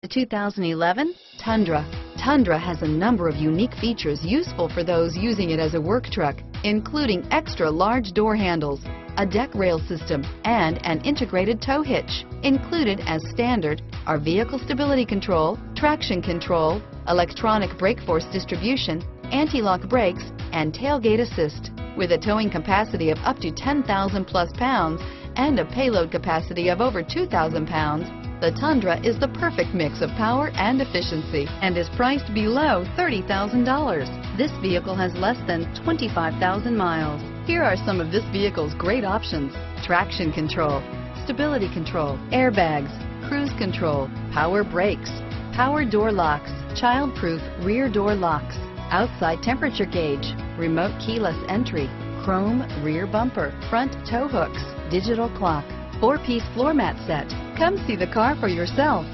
The 2011 Tundra. Tundra has a number of unique features useful for those using it as a work truck, including extra large door handles, a deck rail system, and an integrated tow hitch. Included as standard are vehicle stability control, traction control, electronic brake force distribution, anti-lock brakes, and tailgate assist. With a towing capacity of up to 10,000 plus pounds and a payload capacity of over 2,000 pounds, the Tundra is the perfect mix of power and efficiency and is priced below $30,000. This vehicle has less than 25,000 miles. Here are some of this vehicle's great options: traction control, stability control, airbags, cruise control, power brakes, power door locks, child-proof rear door locks, outside temperature gauge, remote keyless entry, chrome rear bumper, front tow hooks, digital clock, 4-piece floor mat set. Come see the car for yourself.